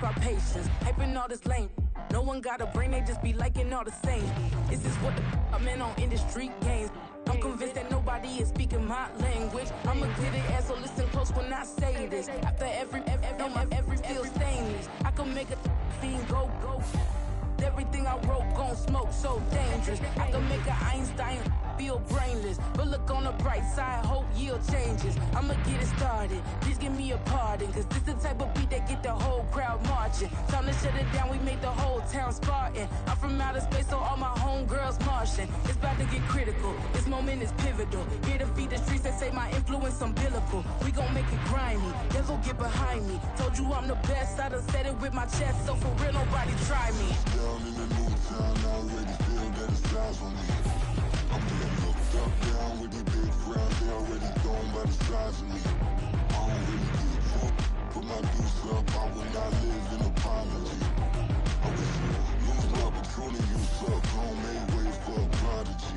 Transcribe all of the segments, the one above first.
our patience. Hyping all this lame. No one got a brain, they just be liking all the same. This is what the I'm in on industry games. I'm convinced that nobody is speaking my language. I'm a good ass, so listen close when I say this. After every feel stainless. I can make a fiend go. Everything I wrote gon' smoke, so dangerous. I can make an Einstein feel brainless. But look on the bright side, hope yield changes. I'ma get it started, please give me a pardon. Cause this the type of beat that get the whole crowd marching. Time to shut it down, we made the whole town Spartan. I'm from outer space, so all my homegirls Martian. It's about to get critical, this moment is pivotal. Here to feed the streets, they say my influence umbilical. We gon' make it grimy, devil get behind me. Told you I'm the best, I done said it with my chest. So for real, nobody try me. Down in the new town, I already feel that it's eyes on me. I'm getting looked up, down with these big crowds, they already gone by the size of me. I don't really get drunk, put my deuce up, I will not live in apology. I wish you lose the opportunity, you suck, home made way for a prodigy.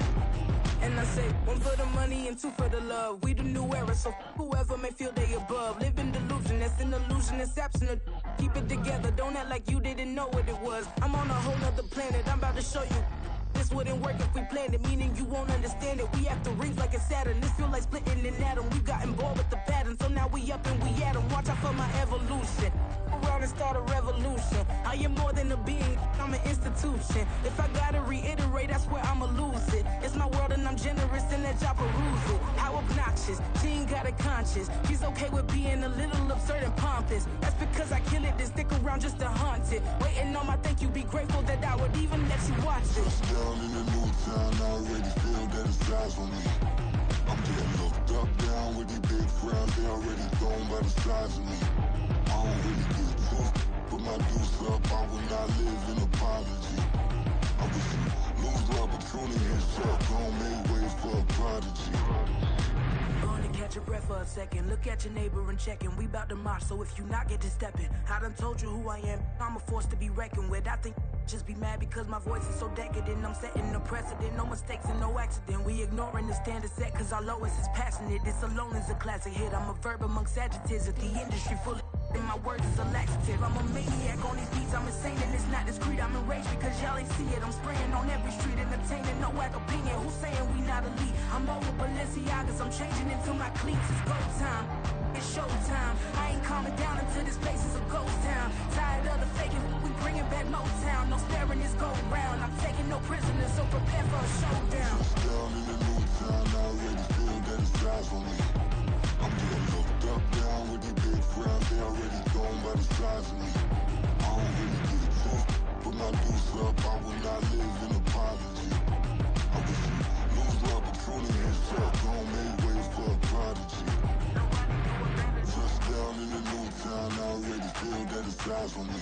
And I say, one for the money and two for the love. We the new era, so whoever may feel they above. Live in delusion, that's an illusion, it's absent. Keep it together, don't act like you didn't know what it was. I'm on a whole nother planet, I'm about to show you. This wouldn't work if we planned it, meaning you won't understand it. We have to rings like a Saturn, this feel like splitting an atom. We got involved with the pattern, so now we up and we at 'em. Watch out for my evolution, around and start a revolution. I am more than a being, I'm an institution. If I gotta reiterate, that's where I'ma lose it. It's my world and I'm generous and that y'all peruse it. How obnoxious, she ain't got a conscience. She's okay with being a little absurd and pompous. That's because I kill it, then stick around just to haunt it. Waiting on my thank you, be grateful that I would even let you watch it. Down in the new town, I already feel that it's eyes on me. I'm getting looked up, down with these big crowds, they already gone by the size of me. I don't really get drunk, put my deuce up, I will not live in apology. I wish you lose the opportunity, you suck, home made way for a prodigy. Gonna catch your breath for a second. Look at your neighbor and check in. We bout to march, so if you not get to stepping. I done told you who I am. I'm a force to be reckoned with. I think just be mad because my voice is so decadent. I'm setting a precedent. No mistakes and no accident. We ignoring the standard set cause our lowest is passionate. This alone is a classic hit. I'm a verb amongst adjectives. If the industry full of and my words is a laxative. I'm a maniac on these beats, I'm insane and it's not discreet. I'm enraged because y'all ain't see it. I'm spraying on every street, entertaining, no whack opinion. Who's saying we not elite? I'm over Balenciagas, I'm changing into my cleats. It's go time, it's showtime. I ain't calming down until this place is a ghost town. Tired of the faking, we bringing back Motown. No staring, this go round. I'm taking no prisoners, so prepare for a showdown. Down in the new town, I already feel that it's eyes on me. I'm getting looked up, down with these big crowds, they already gone by the size of me. I don't really get drunk, put my deuce up, I will not live in apology. I wish you lose the opportunity, you suck, home made way for a prodigy. Just down in the new town, I already feel that it's eyes on me.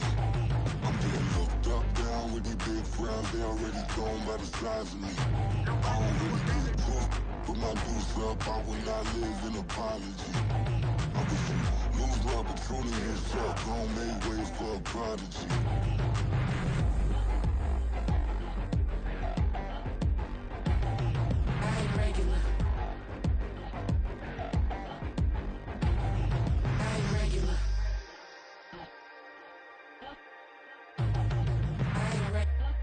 I'm getting looked up, down with these big crowds, they already gone by the size of me. I don't really get drunk, put my deuce up, I will not live in apology. I wish you lose the opportunity, you suck, home made way for a prodigy. I ain't regular. I ain't regular. I ain't regular.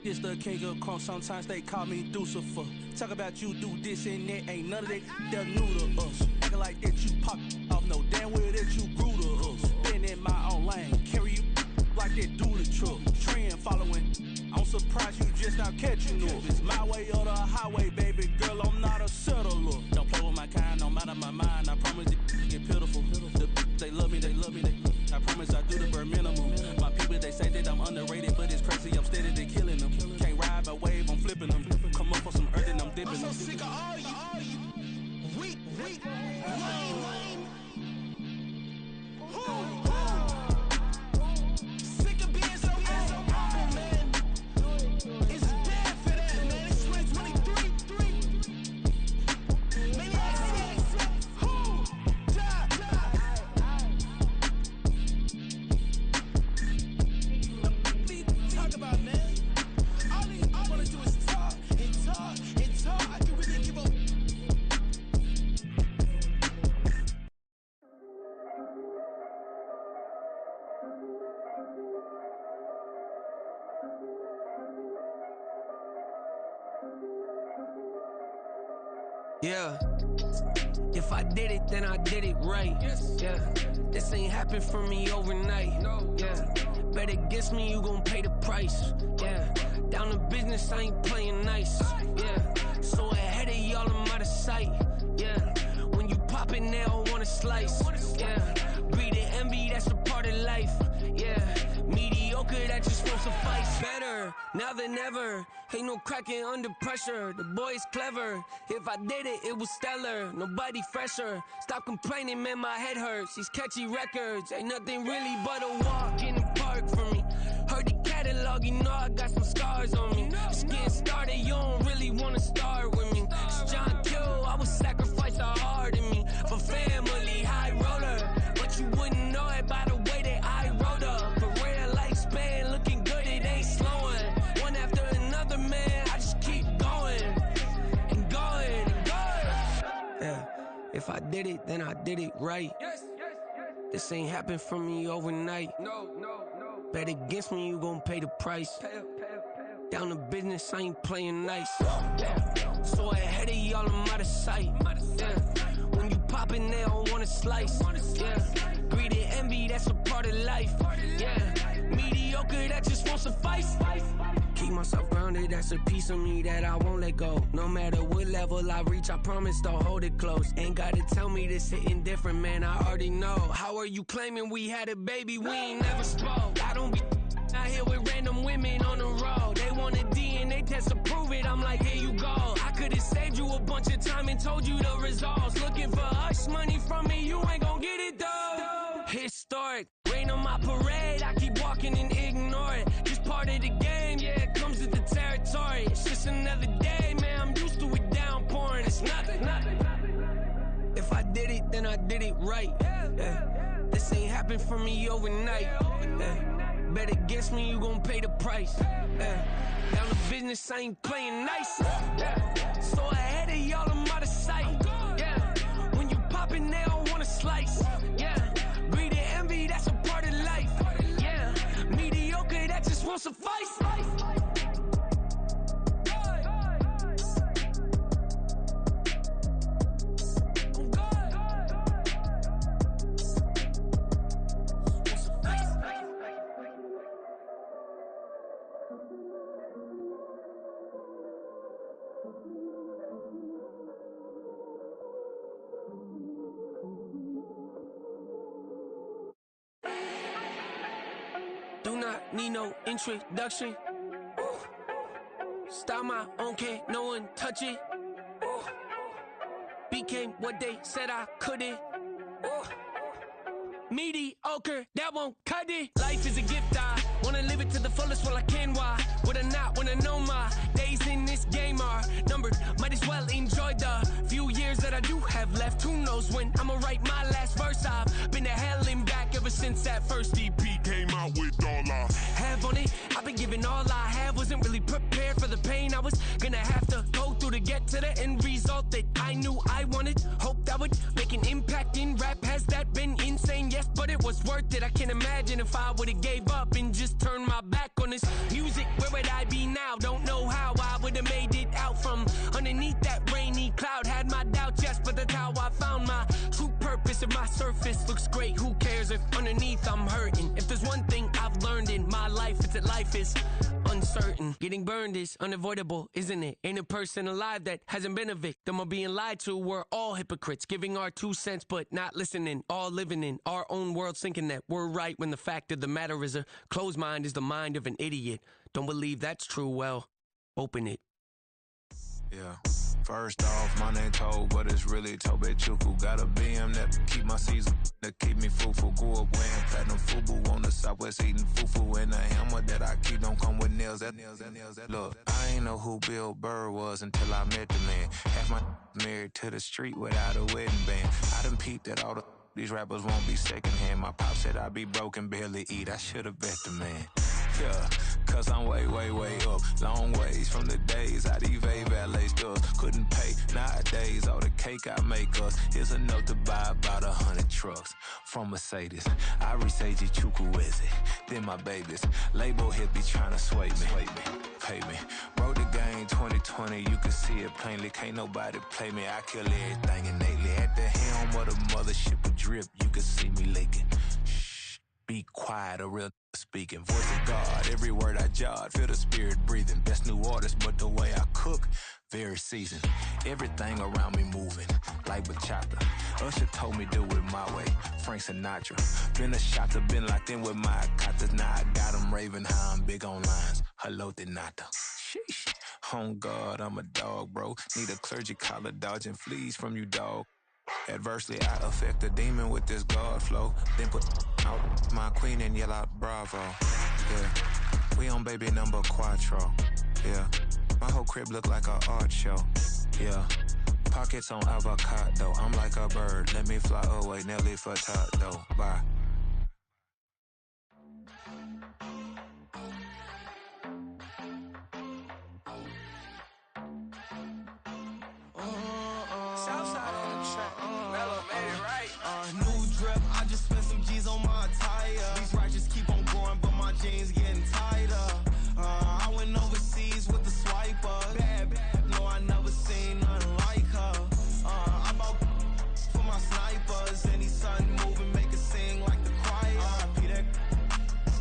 It's the king of crunk, sometimes they call me Lucifer. Talk about you do this and that, ain't none of that, they're new to us. Acting like that you pop off, no damn well that you grew to us. Been in my own lane, carry you like that do the truck. Trend following, I'm surprised you just not catching up. It's my way or the highway, baby girl, I'm not a settler. Don't play with my kind, no matter my mind, I promise it get pitiful. They love me, I promise I do the bare minimum. My people, they say that I'm underrated, but it's crazy, I'm steady, they killing them. Can't ride my wave, I'm flipping them. Come up for some earth and I'm dipping them. I'm so sick of all you. Weak, lame. Sick of being so humble, man. It's dead for that, man. It's 2023. Maniacs, who? Die. Talk about, man. All I wanna do is talk and talk and talk. I can really give up. Yeah. If I did it, then I did it right. Yes. Yeah. This ain't happened for me overnight. No. Yeah. Bet against me, you gon' pay the price. Yeah. Down to business, I ain't playing nice. Yeah. So ahead of y'all, I'm out of sight. Yeah. When you pop it, they don't wanna slice. Yeah. Greed and envy, that's a part of life. Yeah. Mediocre, that just won't suffice. Better now than ever. Ain't no cracking under pressure. The boy's clever. If I did it, it was stellar. Nobody fresher. Stop complaining, man, my head hurts. These catchy records ain't nothing really but a walk in the park for me. Heard the catalog, you know I got some scars on me. Just getting started, you don't really wanna start with me. It's John Kill, I would sacrifice a heart in me for family, high roller. But you wouldn't know it by the way that I wrote up. Career lifespan looking good, it ain't slowing. One after another, man, I just keep going and going and going. Yeah, if I did it, then I did it right. This ain't happened for me overnight. No. Bet against me, you gon' pay the price. Down to business, I ain't playing nice. Yeah. So ahead of y'all, I'm out of sight. Yeah. When you poppin', they don't wanna slice. Yeah. Greed and envy, that's a part of life. Yeah. Mediocre, that just won't suffice. Keep myself grounded, that's a piece of me that I won't let go. No matter what level I reach, I promise to hold it close. Ain't gotta tell me this hitting different, man, I already know. How are you claiming we had a baby, we ain't never spoke? I don't be out here with random women on the road. They want a DNA test to prove it, I'm like, here you go. I could've saved you a bunch of time and told you the results. Looking for hush money from me, you ain't gon' get it though. Historic, rain on my parade, I keep walking and ignore it. Just part of the game, yeah, it comes with the territory. It's just another day, man, I'm used to it downpouring. It's nothing. If I did it, then I did it right. Yeah. This ain't happened for me overnight. Yeah. Bet against me, you gon' pay the price. Yeah. Down to business, I ain't playing nice. Yeah. So ahead of y'all, I'm out of sight. Yeah. When you poppin', they don't wanna slice. Yeah. Greed and envy, that's a part of life. Yeah. Mediocre, that just won't suffice. Do not need no introduction. Style my own, can't no one touch it. Became what they said I couldn't. Mediocre, that won't cut it. Life is a gift, I wanna live it to the fullest while I can. Why would I not wanna know my days in this game are numbered? Might as well enjoy the few years that I do have left. Who knows when I'ma write my last verse. I've been to hell and back ever since that first EP came out with all I have on it. I've been giving all I have, wasn't really prepared for the pain I was gonna have to go through to get to the end result that I knew I wanted. Hope that would make an impact in rap. Has that been insane? Yes, but it was worth it. I can't imagine if I would've gave up and just turned my back on this music. Where would I be now? surface looks great, who cares if underneath I'm hurting? If there's one thing I've learned in my life, it's that life is uncertain. Getting burned is unavoidable, isn't it? Ain't a person alive that hasn't been a victim of being lied to. We're all hypocrites, giving our 2 cents but not listening, all living in our own world, thinking that we're right when the fact of the matter is a closed mind is the mind of an idiot. Don't believe that's true, well, open it. Yeah. First off, my name Toad, but it's really Tobe Chuku. Got a BM that keep my season, that keep me fruitful. Grew up wearing platinum FUBU on the southwest eating fufu. And a hammer that I keep don't come with nails. Look, I ain't know who Bill Burr was until I met the man. Half my married to the street without a wedding band. I done peeped at all these rappers won't be secondhand. My pop said I'd be broke and barely eat. I should've bet the man. Yeah, cause I'm way up. Long ways from the days I eBay valet stores. Couldn't pay nowadays. All the cake I make us is enough to buy about 100 trucks from Mercedes. I resage Chukwueze, then my babies. Label hit be trying to sway me. Pay me. Wrote the game 2020, you can see it plainly. Can't nobody play me. I kill everything innately. At the helm of the mothership with drip, you can see me leaking. Shh, be quiet, a real speaking. Voice of God, every word I jot. Feel the spirit breathing. Best new artist, but the way I cook, very seasoned. Everything around me moving, like bachata. Usher told me do it my way. Frank Sinatra. Been a shotter, been locked in with my katas. Now I got them raving how I'm big on lines. Hello, Denata. Sheesh. On God, I'm a dog, bro. Need a clergy collar, dodging fleas from you, dog. Adversely, I affect the demon with this God flow. Then put out my queen and yell out bravo. Yeah, we on baby number quattro. Yeah, my whole crib look like a art show. Yeah, pockets on avocado. I'm like a bird, let me fly away. Nelly Furtado, bye. Southside on the track. Mellow made it right. New drip, I just spent some G's on my attire. These righteous keep on going, but my jeans getting tighter. I went overseas with the swiper. Bad, no, I never seen nothing like her. I bought for my snipers. Any sun moving, make it sing like the choir. Peter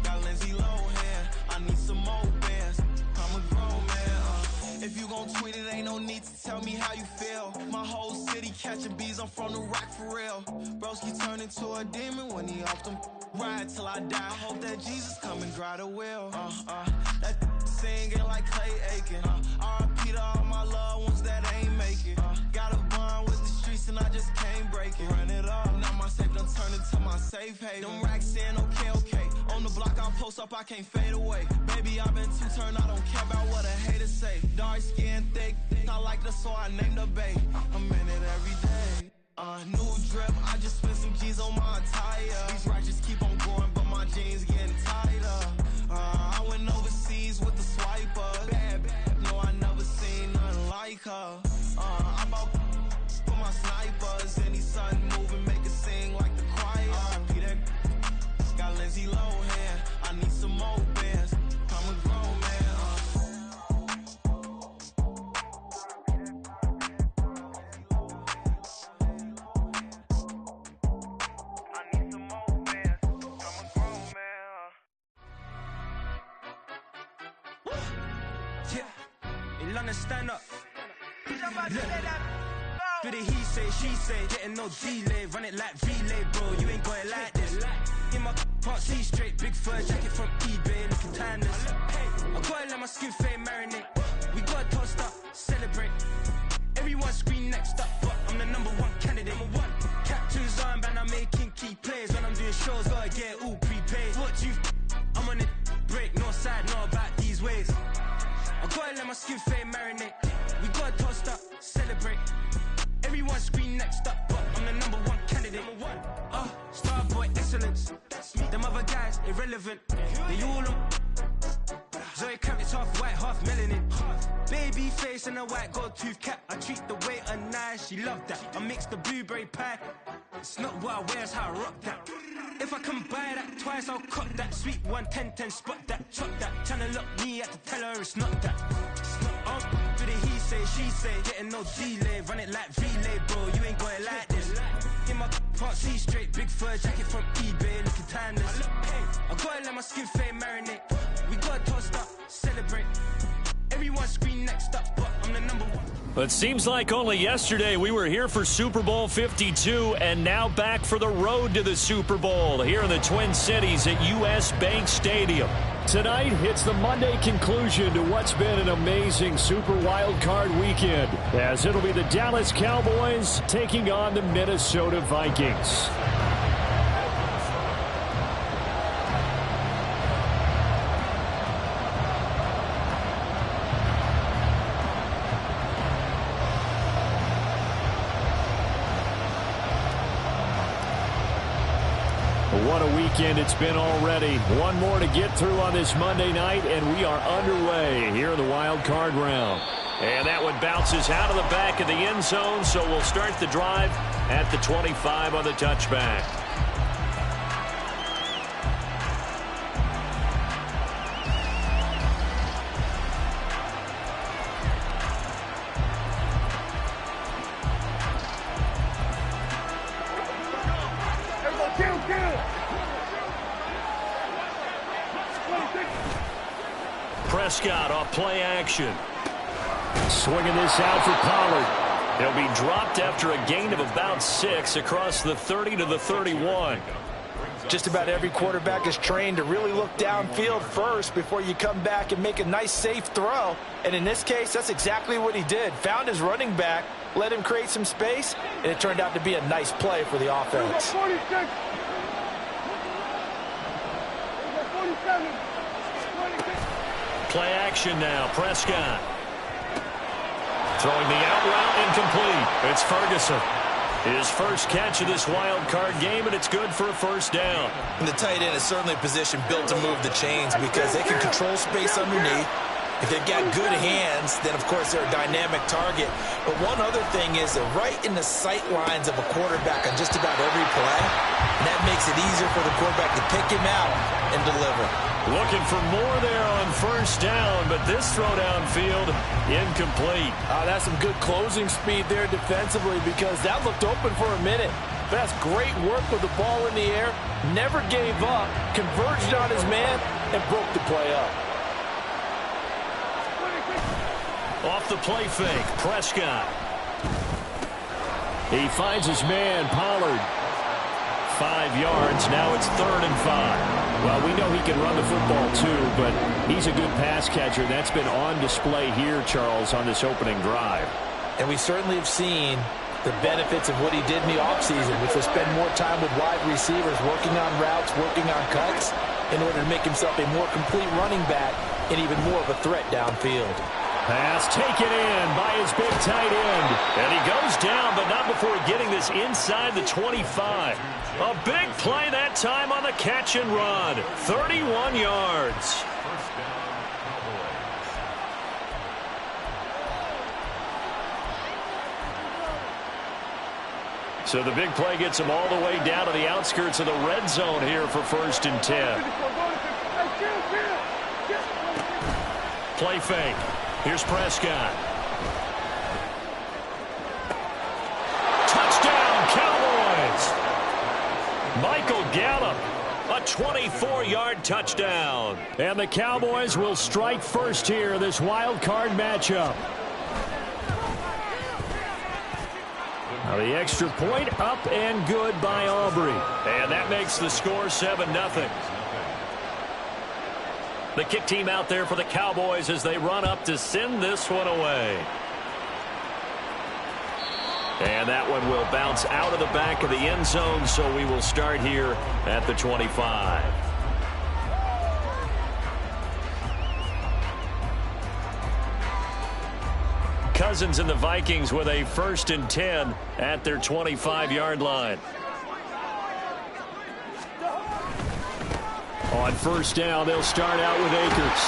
got Lindsay Lohan. I need some more bands. I'm a grown man. If you gon' tweet it, ain't no need to tell me how you feel. My whole city catching bees, I'm from the rack for real. Broski turn into a demon when he off them. Ride till I die, I hope that Jesus come and dry the wheel. That singing like Clay Aiken. R.I.P. to all my loved ones that ain't make it. Got a bond with the streets and I just can't break it. Run it up, now my safe done turn into my safe haven. Them racks in, okay. On the block I'll post up, I can't fade away. Baby, I've been too turned, I don't care about what a hater say. Dark skin, thick, I like the so I named the bae. I'm in it every day. New drip, I just spent some G's on my attire. These righteous keep on going, but my jeans getting tighter. I went overseas with the swiper. Bad, no, I never seen nothing like her. I bought for my snipers. Any sun moving, make it sing like the choir. Peter got Lindsay Lohan. I need some more bands. I'm a grown man. Stand up. Do the he say, she say, getting no delay, run it like relay, bro. You ain't got it like this. In my can't see straight, big fur jacket from eBay, looking timeless. I gotta let my skin fade marinate. We gotta toast up, celebrate. Everyone scream next up, but I'm the number one candidate. Captain's armband, I'm making key plays. When I'm doing shows, gotta get it all prepaid. What you? I'm on it, break, no side, no about these ways. I gotta let my skin fade marinate. We gotta toast up, celebrate. Everyone scream next up, but I'm the number one candidate. Starboy excellence. Them other guys irrelevant. They all on. Zoe Camp, it's half white, half melanin. Baby face and a white gold tooth cap. I treat the waiter nice, she loved that. I mix the blueberry pie. It's not what I wear, it's how I rock that. If I can buy that twice, I'll cop that. Sweet 110, spot that, chop that. Tryna look me at the teller, it's not that. It's not do the he say, she say, getting no delay, run it like relay, bro. You ain't got it like this. In my Can't see straight, big fur jacket from eBay, looking timeless. I gotta let my skin fade marinate. We gotta toast up, celebrate. Everyone scream next up, but I'm the number one. But it seems like only yesterday we were here for Super Bowl 52 and now back for the road to the Super Bowl here in the Twin Cities at US Bank Stadium. Tonight, it's the Monday conclusion to what's been an amazing Super Wildcard weekend, as it'll be the Dallas Cowboys taking on the Minnesota Vikings. What a weekend it's been already. One more to get through on this Monday night, and we are underway here in the wild card round. And that one bounces out of the back of the end zone, so we'll start the drive at the 25 on the touchback. Prescott off play action. Swinging this out for Pollard. He'll be dropped after a gain of about 6 across the 30 to the 31. Just about every quarterback is trained to really look downfield first before you come back and make a nice, safe throw. And in this case, that's exactly what he did. Found his running back, let him create some space, and it turned out to be a nice play for the offense. 46. Play action now. Prescott. Throwing the out route incomplete. It's Ferguson. His first catch of this wild card game, and it's good for a first down. And the tight end is certainly a position built to move the chains because they can control space underneath. If they've got good hands, then, of course, they're a dynamic target. But one other thing is they're right in the sight lines of a quarterback on just about every play, and that makes it easier for the quarterback to pick him out and deliver. Looking for more there on first down, but this throw downfield incomplete. That's some good closing speed there defensively because that looked open for a minute. That's great work with the ball in the air. Never gave up, converged on his man, and broke the play up. Off the play fake, Prescott. He finds his man, Pollard. 5 yards, now it's 3rd and 5. Well, we know he can run the football too, but he's a good pass catcher. That's been on display here, Charles, on this opening drive. And we certainly have seen the benefits of what he did in the offseason, which was spend more time with wide receivers, working on routes, working on cuts, in order to make himself a more complete running back and even more of a threat downfield. Pass taken in by his big tight end. And he goes down, but not before getting this inside the 25. A big play that time on the catch and run. 31 yards. So the big play gets him all the way down to the outskirts of the red zone here for 1st and 10. Play fake. Here's Prescott. Touchdown, Cowboys! Michael Gallup, a 24-yard touchdown. And the Cowboys will strike first here in this wild card matchup. Now the extra point up and good by Aubrey. And that makes the score 7-0. The kick team out there for the Cowboys as they run up to send this one away. And that one will bounce out of the back of the end zone, so we will start here at the 25. Cousins and the Vikings with a 1st and 10 at their 25-yard line. On first down, they'll start out with Akers.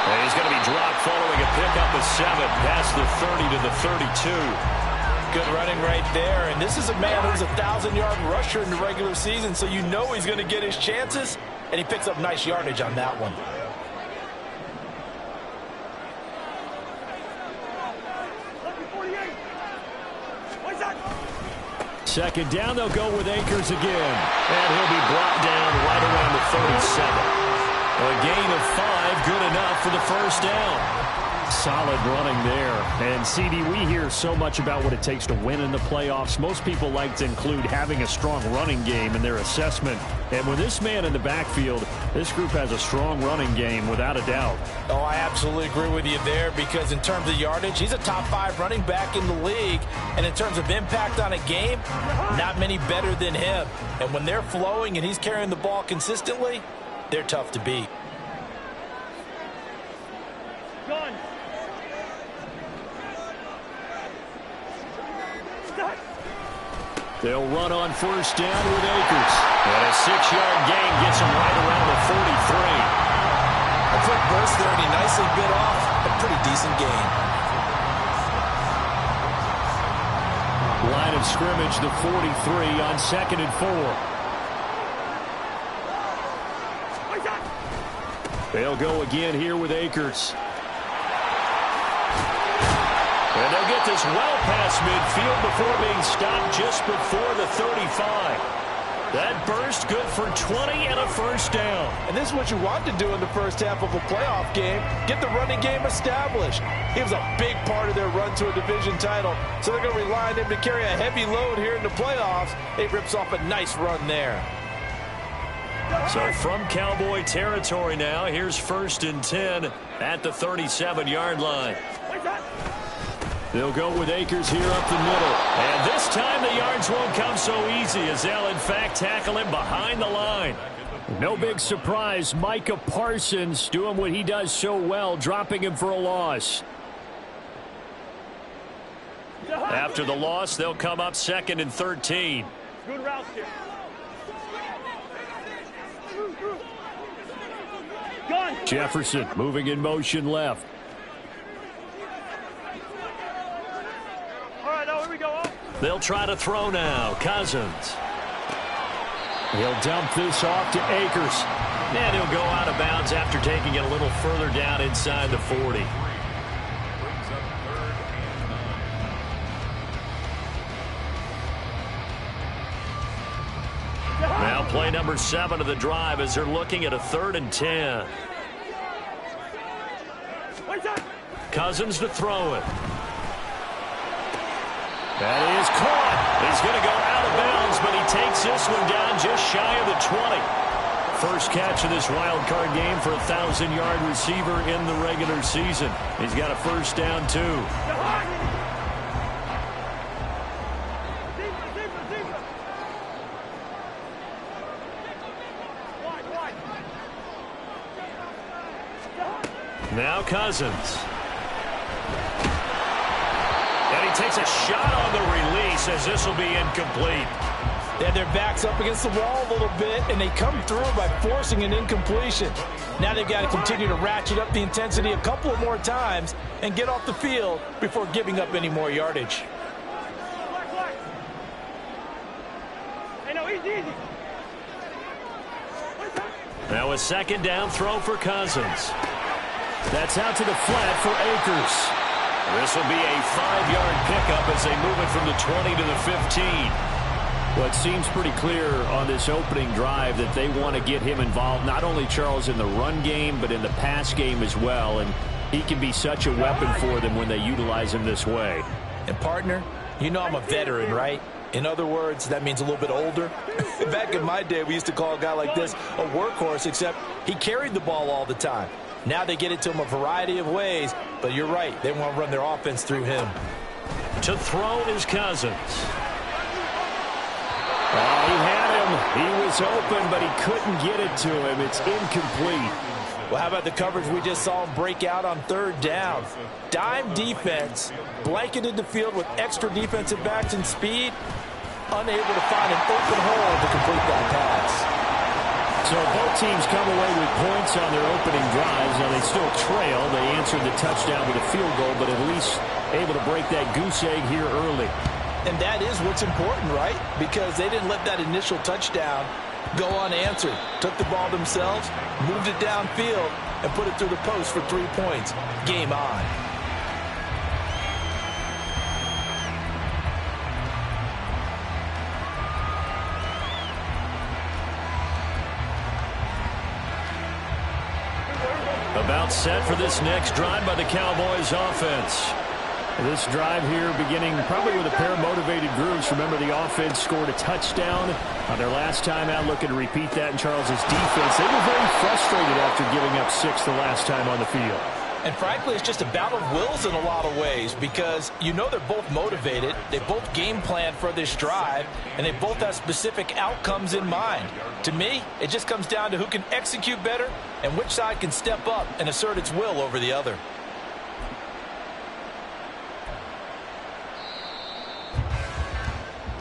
And he's going to be dropped following a pickup of 7 past the 30 to the 32. Good running right there. And this is a man who's a 1,000-yard rusher in the regular season, so you know he's going to get his chances, and he picks up nice yardage on that one. second down. They'll go with Akers again. And he'll be brought down right around the 37. A gain of 5, good enough for the first down. Solid running there. And, CD, we hear so much about what it takes to win in the playoffs. Most people like to include having a strong running game in their assessment. And with this man in the backfield, this group has a strong running game without a doubt. Oh, I absolutely agree with you there because in terms of yardage, he's a top 5 running back in the league. And in terms of impact on a game, not many better than him. And when they're flowing and he's carrying the ball consistently, they're tough to beat. They'll run on first down with Akers. And a 6-yard gain gets him right around the 43. A quick burst there, and he nicely bit off a pretty decent gain. Line of scrimmage, the 43 on 2nd and 4. They'll go again here with Akers. And they'll get this well past midfield before being stopped just before the 35. That burst good for 20 and a first down. And this is what you want to do in the first half of a playoff game. Get the running game established. He was a big part of their run to a division title. So they're going to rely on him to carry a heavy load here in the playoffs. He rips off a nice run there. So from Cowboy territory now, here's 1st and 10 at the 37-yard line. They'll go with Akers here up the middle. And this time the yards won't come so easy as they'll, in fact, tackle him behind the line. No big surprise. Micah Parsons doing what he does so well, dropping him for a loss. After the loss, they'll come up 2nd and 13. Good route here. Jefferson moving in motion left. They'll try to throw now. Cousins. He'll dump this off to Akers. And he'll go out of bounds after taking it a little further down inside the 40. Now play number 7 of the drive as they're looking at a 3rd and 10. Cousins to throw it. That is caught. He's going to go out of bounds, but he takes this one down just shy of the 20. First catch of this wild card game for a 1,000-yard receiver in the regular season. He's got a first down, too. Now Cousins. And he takes a shot on the release as this will be incomplete. They had their backs up against the wall a little bit, and they come through by forcing an incompletion. Now they've got to continue to ratchet up the intensity a couple of more times and get off the field before giving up any more yardage. Now a 2nd down throw for Cousins. That's out to the flat for Akers. This will be a 5-yard pickup as they move it from the 20 to the 15. Well, it seems pretty clear on this opening drive that they want to get him involved, not only, Charles, in the run game, but in the pass game as well. And he can be such a weapon for them when they utilize him this way. And, partner, you know I'm a veteran, right? In other words, that means a little bit older. Back in my day, we used to call a guy like this a workhorse, except he carried the ball all the time. Now they get it to him a variety of ways, but you're right. They want to run their offense through him. To throw is Cousins. He had him. He was open, but he couldn't get it to him. It's incomplete. Well, how about the coverage we just saw him break out on 3rd down? Dime defense, blanketed the field with extra defensive backs and speed, unable to find an open hole to complete that pass. So both teams come away with points on their opening drives. Now they still trail. They answered the touchdown with a field goal, but at least able to break that goose egg here early. And that is what's important, right? Because they didn't let that initial touchdown go unanswered. Took the ball themselves, moved it downfield, and put it through the post for 3 points. Game on. About set for this next drive by the Cowboys offense. This drive here beginning probably with a pair of motivated groups. Remember, the offense scored a touchdown on their last time out. Looking to repeat that in Charles's defense. They were very frustrated after giving up 6 the last time on the field. And frankly, it's just a battle of wills in a lot of ways because you know they're both motivated. They both game plan for this drive, and they both have specific outcomes in mind. To me, it just comes down to who can execute better and which side can step up and assert its will over the other.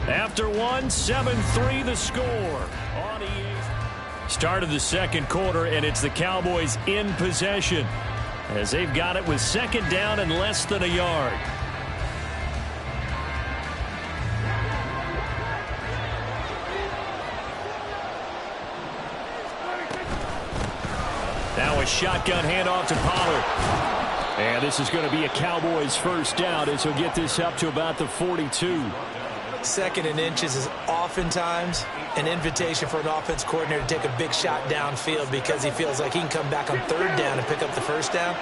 After one, 7-3 the score. On EA. Start of the second quarter, and it's the Cowboys in possession as they've got it with second down and less than a yard. Now a shotgun handoff to Pollard. And this is going to be a Cowboys first down as he'll get this up to about the 42. Second and inches is oftentimes an invitation for an offense coordinator to take a big shot downfield because he feels like he can come back on third down and pick up the first down.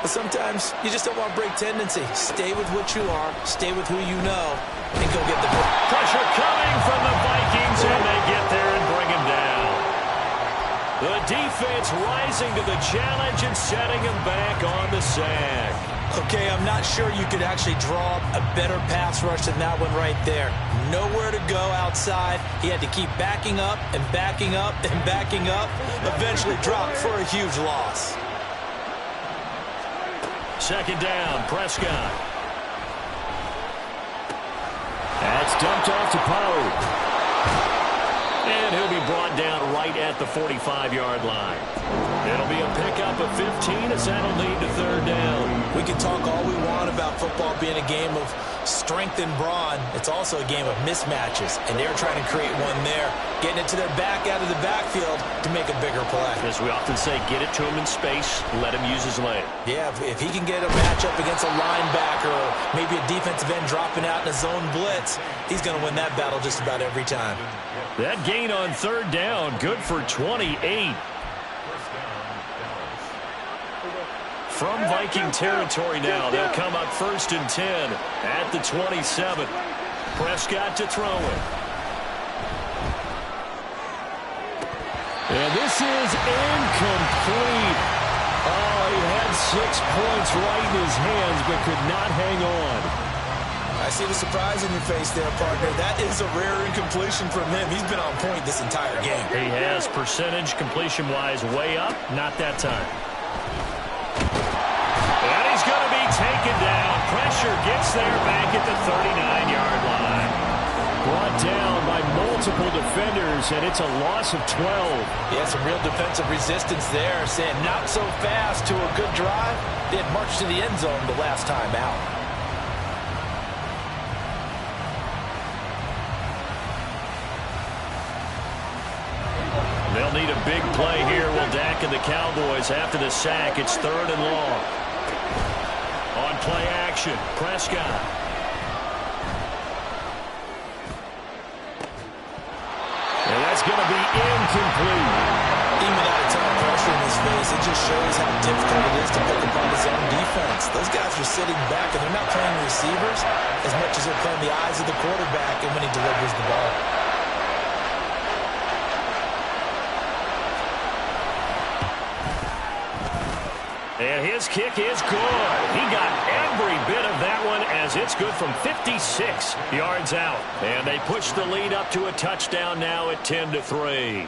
But sometimes you just don't want to break tendency. Stay with what you are, stay with who you know, and go get the ball. Pressure coming from the Vikings, and they get there and bring him down. The defense rising to the challenge and setting him back on the sack. Okay, I'm not sure you could actually draw a better pass rush than that one right there. Nowhere to go outside. He had to keep backing up and backing up and backing up. Eventually dropped for a huge loss. Second down, Prescott. That's dumped off to Pollard. And he'll be brought down right at the 45-yard line. It'll be a pickup of 15 as that'll lead to third down. We can talk all we want about football being a game of strength and brawn. It's also a game of mismatches, and they're trying to create one there, getting it to their back out of the backfield to make a bigger play. As we often say, get it to him in space, let him use his leg. Yeah, if he can get a matchup against a linebacker or maybe a defensive end dropping out in a zone blitz, he's going to win that battle just about every time. That gain on third down, good for 28. From Viking territory now, they'll come up first and 10 at the 27. Prescott to throw it. And this is incomplete. Oh, he had 6 points right in his hands, but could not hang on. I see the surprise in your face there, partner. That is a rare incompletion from him. He's been on point this entire game. He has percentage completion-wise way up. Not that time. And he's going to be taken down. Pressure gets there back at the 39-yard line. Brought down by multiple defenders, and it's a loss of 12. Yeah, some real defensive resistance there, saying not so fast to a good drive. They had marched to the end zone the last time out. They'll need a big play here. Will Dak and the Cowboys after the sack. It's third and long. On play action, Prescott. And that's going to be incomplete. Even without a ton of pressure in his face, it just shows how difficult it is to pick up on his own defense. Those guys are sitting back, and they're not playing receivers as much as they're playing the eyes of the quarterback and when he delivers the ball. And his kick is good. He got every bit of that one as it's good from 56 yards out. And they push the lead up to a touchdown now at 10-3.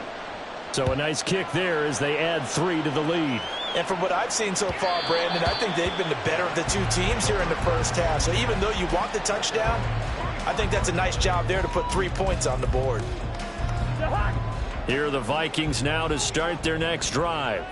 So a nice kick there as they add 3 to the lead. And from what I've seen so far, Brandon, I think they've been the better of the two teams here in the first half. So even though you want the touchdown, I think that's a nice job there to put 3 points on the board. Here are the Vikings now to start their next drive.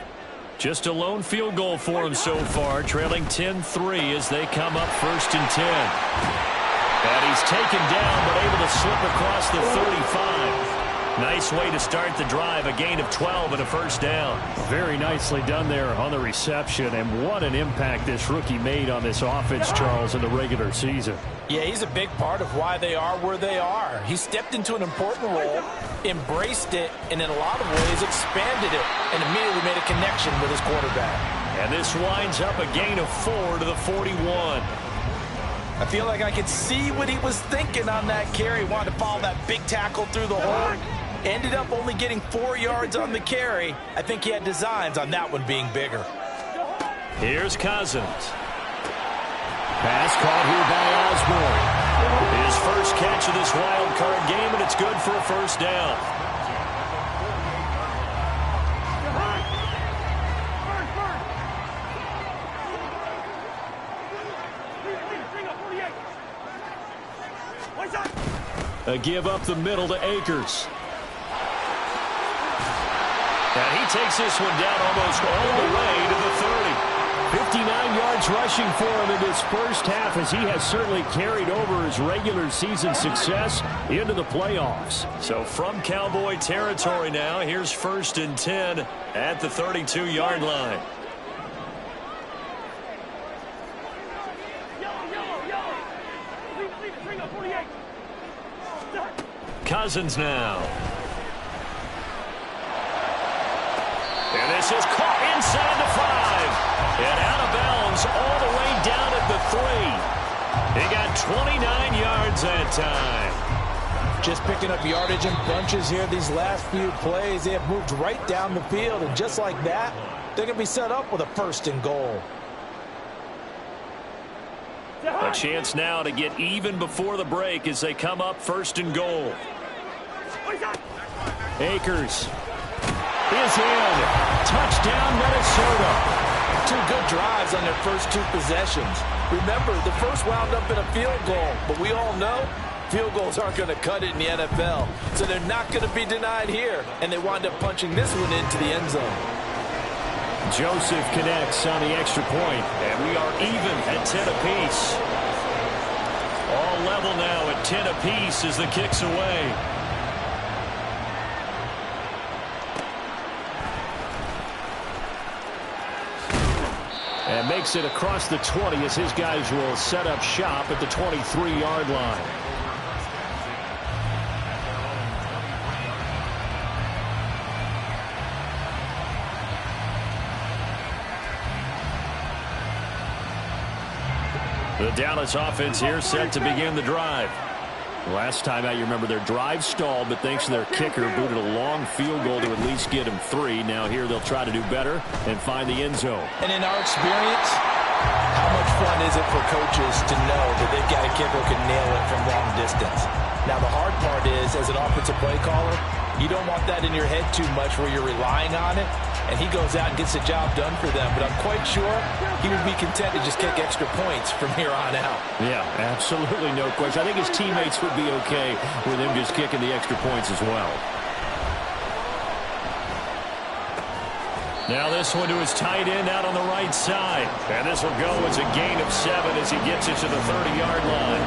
Just a lone field goal for them so far, trailing 10-3 as they come up first and 10. And he's taken down, but able to slip across the 35. Nice way to start the drive, a gain of 12 and a first down. Very nicely done there on the reception, and what an impact this rookie made on this offense, Charles, in the regular season. Yeah, he's a big part of why they are where they are. He stepped into an important role, embraced it, and in a lot of ways expanded it, and immediately made a connection with his quarterback. And this winds up a gain of 4 to the 41. I feel like I could see what he was thinking on that carry. Wanted to follow that big tackle through the hole. Ended up only getting 4 yards on the carry. I think he had designs on that one being bigger. Here's Cousins. Pass caught here by Osborne. His first catch of this wild card game, and it's good for a first down. A give up the middle to Akers. And he takes this one down almost all the way to the 30. 59 yards rushing for him in this first half, as he has certainly carried over his regular season success into the playoffs. So from Cowboy territory now, here's 1st and 10 at the 32-yard line. Cousins now. And this is caught inside the 5. And out of bounds all the way down at the 3. He got 29 yards that time. Just picking up yardage in bunches here these last few plays. They have moved right down the field, and just like that, they're going to be set up with a 1st and goal. A chance now to get even before the break as they come up 1st and goal. Akers is in. Touchdown, Minnesota. 2 good drives on their first 2 possessions. Remember, the first wound up in a field goal, but we all know field goals aren't going to cut it in the NFL, so they're not going to be denied here, and they wind up punching this one into the end zone. Joseph connects on the extra point, and we are even at 10 apiece. All level now at 10 apiece as the kick's away. And makes it across the 20 as his guys will set up shop at the 23-yard line. The Dallas offense here set to begin the drive. Last time out, you remember their drive stalled, but thanks to their kicker, booted a long field goal to at least get him 3. Now here they'll try to do better and find the end zone. And in our experience, how much fun is it for coaches to know that they've got a kicker who can nail it from long distance? Now the hard part is, as an offensive play caller, you don't want that in your head too much where you're relying on it, and he goes out and gets the job done for them. But I'm quite sure he would be content to just kick extra points from here on out. Yeah, absolutely no question. I think his teammates would be okay with him just kicking the extra points as well. Now this one to his tight end out on the right side. And this will go as a gain of 7 as he gets it to the 30-yard line.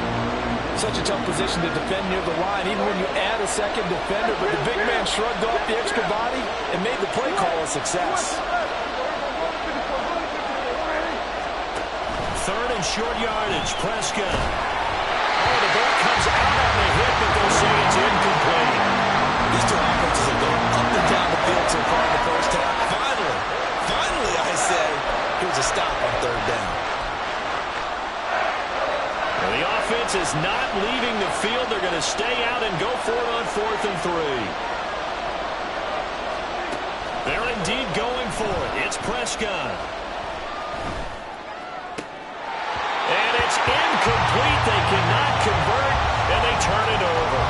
Such a tough position to defend near the line, even when you add a second defender, but the big man shrugged off the extra body and made the play call a success. 3rd and short yardage, Prescott. Oh, the ball comes out on the hit, but they'll say it's incomplete. These 2 offenses have gone up and down the field so far in the first half. Finally, I say, here's a stop on 3rd down. The offense is not leaving the field. They're going to stay out and go for it on 4th and 3. They're indeed going for it. It's Prescott. And it's incomplete. They cannot convert, and they turn it over.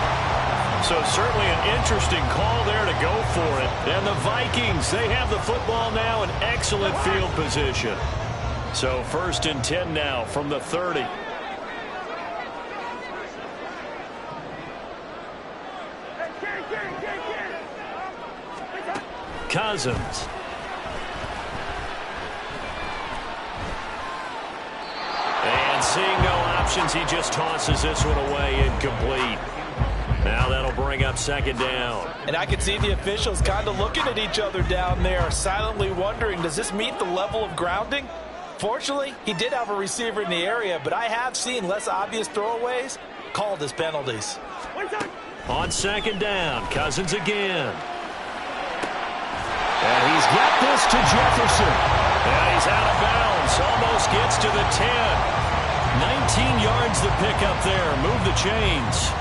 So certainly an interesting call there to go for it. And the Vikings, they have the football now in excellent field position. So 1st and 10 now from the 30. Cousins. And seeing no options, he just tosses this one away, incomplete. Now that'll bring up 2nd down. And I can see the officials kind of looking at each other down there, silently wondering, does this meet the level of grounding? Fortunately, he did have a receiver in the area, but I have seen less obvious throwaways called as penalties. On 2nd down, Cousins again. And he's got this to Jefferson. And he is out of bounds. Almost gets to the 10. 19 yards to pick up there. Move the chains.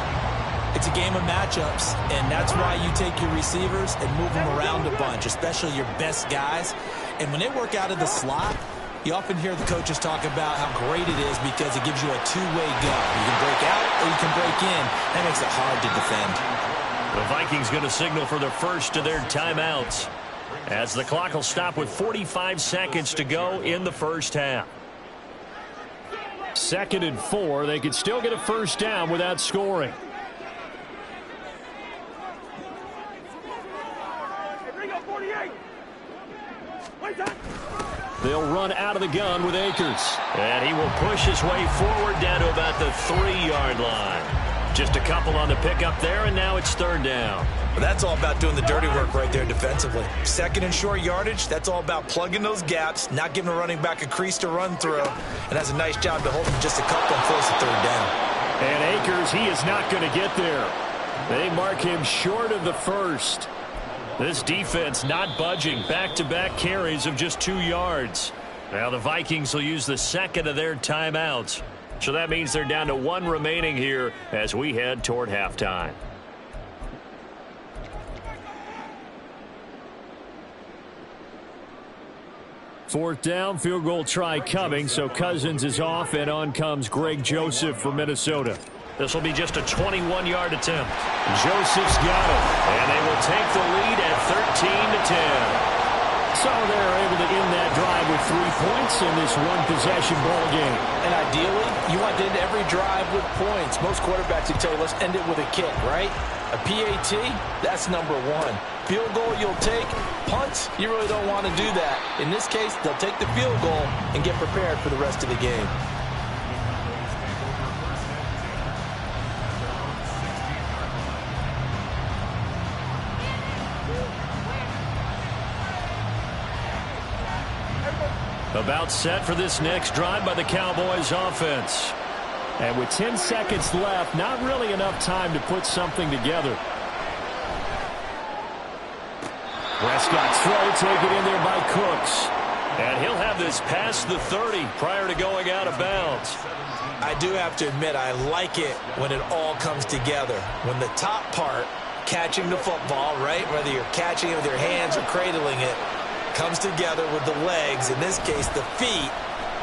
It's a game of matchups, and that's why you take your receivers and move them around a bunch, especially your best guys. And when they work out of the slot, you often hear the coaches talk about how great it is because it gives you a two-way go. You can break out or you can break in. That makes it hard to defend. The Vikings going to signal for the first of their timeouts as the clock will stop with 45 seconds to go in the first half. 2nd and 4. They could still get a first down without scoring. They'll run out of the gun with Akers. And he will push his way forward down to about the 3-yard line. Just a couple on the pickup there, and now it's 3rd down. Well, that's all about doing the dirty work right there defensively. 2nd and short yardage, that's all about plugging those gaps, not giving a running back a crease to run through, and has a nice job to hold him just a couple and force a 3rd down. And Akers, he is not going to get there. They mark him short of the first. This defense not budging. Back-to-back carries of just 2 yards. Now the Vikings will use the 2nd of their timeouts. So that means they're down to 1 remaining here as we head toward halftime. Fourth down, field goal try coming, so Cousins is off, and on comes Greg Joseph for Minnesota. This will be just a 21-yard attempt. Joseph's got it, and they will take the lead at 13-10. So they're able to end that drive with 3 points in this one-possession ball game. And ideally, you want to end every drive with points. Most quarterbacks would tell you, let's end it with a kick, right? A PAT, that's number 1. Field goal you'll take. Punts, you really don't want to do that. In this case, they'll take the field goal and get prepared for the rest of the game. About set for this next drive by the Cowboys offense. And with 10 seconds left, not really enough time to put something together. Prescott's throw taken in there by Cooks. And he'll have this past the 30 prior to going out of bounds. I do have to admit, I like it when it all comes together. When the top part, catching the football, right, whether you're catching it with your hands or cradling it, comes together with the legs, in this case the feet,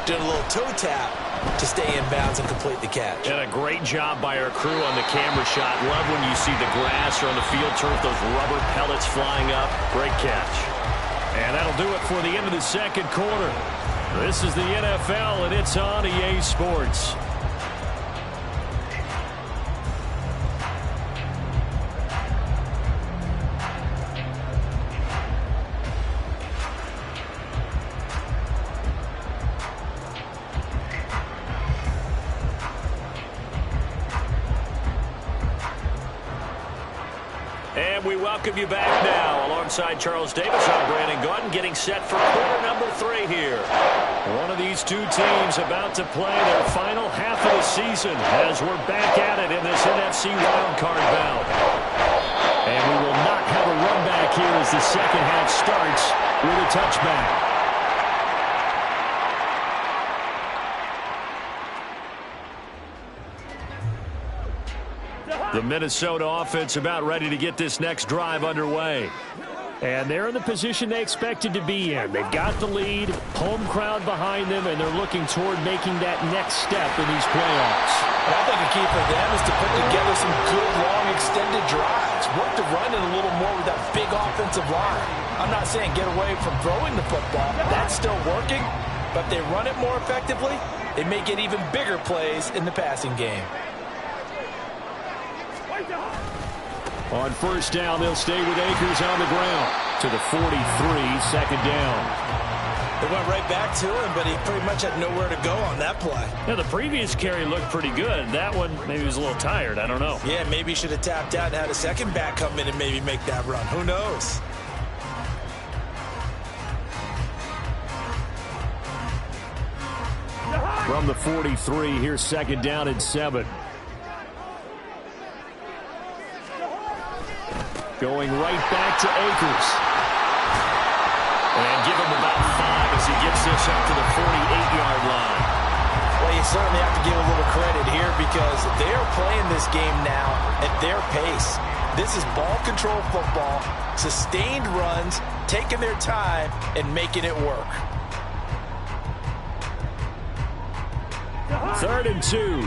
doing a little toe tap to stay in bounds and complete the catch. And a great job by our crew on the camera shot. Love when you see the grass or on the field turf, those rubber pellets flying up. Great catch. And that'll do it for the end of the second quarter. This is the NFL, and it's on EA Sports. And we welcome you back now alongside Charles Davis. I'm Brandon Gordon, getting set for quarter number 3 here. One of these two teams about to play their final half of the season as we're back at it in this NFC Wildcard bout. And we will not have a run back here as the second half starts with a touchback. The Minnesota offense about ready to get this next drive underway. And they're in the position they expected to be in. They've got the lead, home crowd behind them, and they're looking toward making that next step in these playoffs. And I think the key for them is to put together some good, long, extended drives. Work the run in a little more with that big offensive line. I'm not saying get away from throwing the football. That's still working. But if they run it more effectively, they may get even bigger plays in the passing game. On first down, they'll stay with Akers on the ground to the 43, second down. They went right back to him, but he pretty much had nowhere to go on that play. Yeah, the previous carry looked pretty good. That one, maybe he was a little tired. I don't know. Yeah, maybe he should have tapped out and had a second back come in and maybe make that run. Who knows? From the 43, here's second down and 7. Going right back to Akers. And give him about 5 as he gets this up to the 48-yard line. Well, you certainly have to give a little credit here because they're playing this game now at their pace. This is ball control football, sustained runs, taking their time, and making it work. 3rd and 2.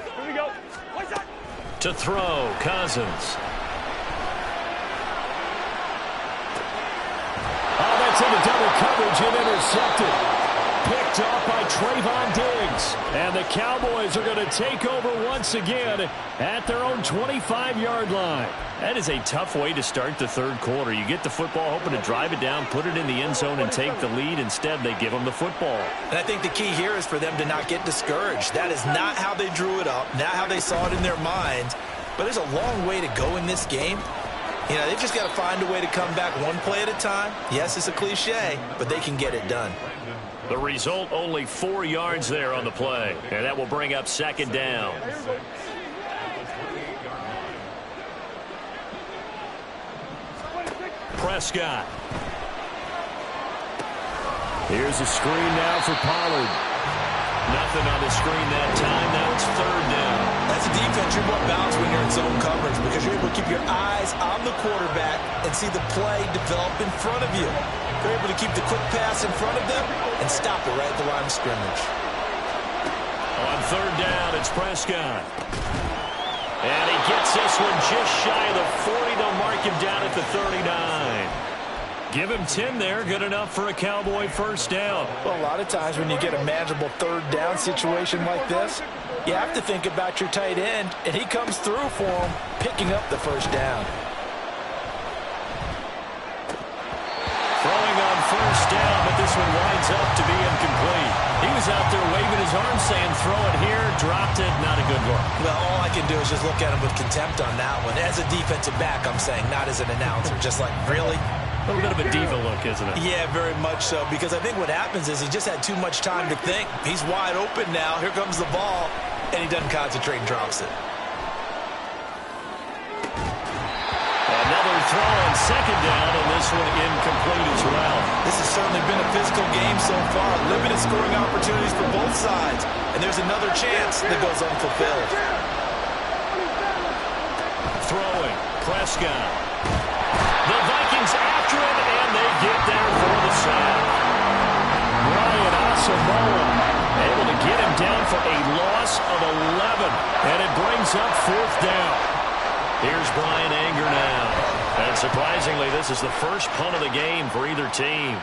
Here we go. To throw, Cousins. Oh, that's into double coverage and intercepted. Picked off by Trayvon Diggs. And the Cowboys are going to take over once again at their own 25-yard line. That is a tough way to start the third quarter. You get the football, hoping to drive it down, put it in the end zone, and take the lead. Instead, they give them the football. And I think the key here is for them to not get discouraged. That is not how they drew it up, not how they saw it in their minds. But there's a long way to go in this game. You know, they've just got to find a way to come back one play at a time. Yes, it's a cliche, but they can get it done. The result, only 4 yards there on the play. And that will bring up 2nd down. Prescott. Here's a screen now for Pollard. Nothing on the screen that time. Now it's 3rd down. As a defense, you're more balanced when you're in zone coverage because you're able to keep your eyes on the quarterback and see the play develop in front of you. You're able to keep the quick pass in front of them and stop it right at the line of scrimmage. On 3rd down, it's Prescott. And he gets this one just shy of the 40. They'll mark him down at the 39. Give him 10 there. Good enough for a Cowboy 1st down. Well, a lot of times when you get a manageable 3rd down situation like this, you have to think about your tight end, and he comes through for him, picking up the 1st down. Throwing on 1st down, but this one winds up to be incomplete. He was out there waving his arm saying, throw it here, dropped it, not a good look. Well, all I can do is just look at him with contempt on that one. As a defensive back, I'm saying, not as an announcer. Just like, really? A little bit of a diva look, isn't it? Yeah, very much so, because I think what happens is he just had too much time to think. He's wide open now. Here comes the ball, and he doesn't concentrate and drops it. Another throw on 2nd down, and this one incomplete as well. This has certainly been a physical game so far. Limited scoring opportunities for both sides, and there's another chance that goes unfulfilled. Throwing, Prescott. The Vikings after him, and they get there for the sack. Brian Asamoah able to get him down for a loss of 11, and it brings up 4th down. Here's Brian Anger now. And surprisingly, this is the first punt of the game for either team.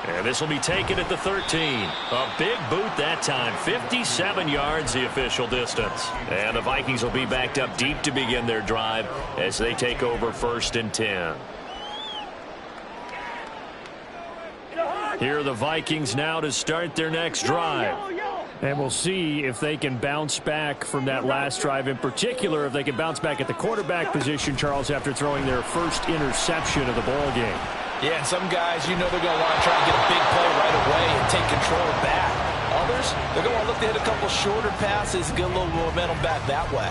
And this will be taken at the 13. A big boot that time. 57 yards, the official distance. And the Vikings will be backed up deep to begin their drive as they take over 1st and 10. Here are the Vikings now to start their next drive. And we'll see if they can bounce back from that last drive. In particular, if they can bounce back at the quarterback position, Charles, after throwing their first interception of the ball game. Yeah, and some guys, you know they're going to want to try and get a big play right away and take control back. Others, they're going to want to look to hit a couple shorter passes and get a little momentum back that way.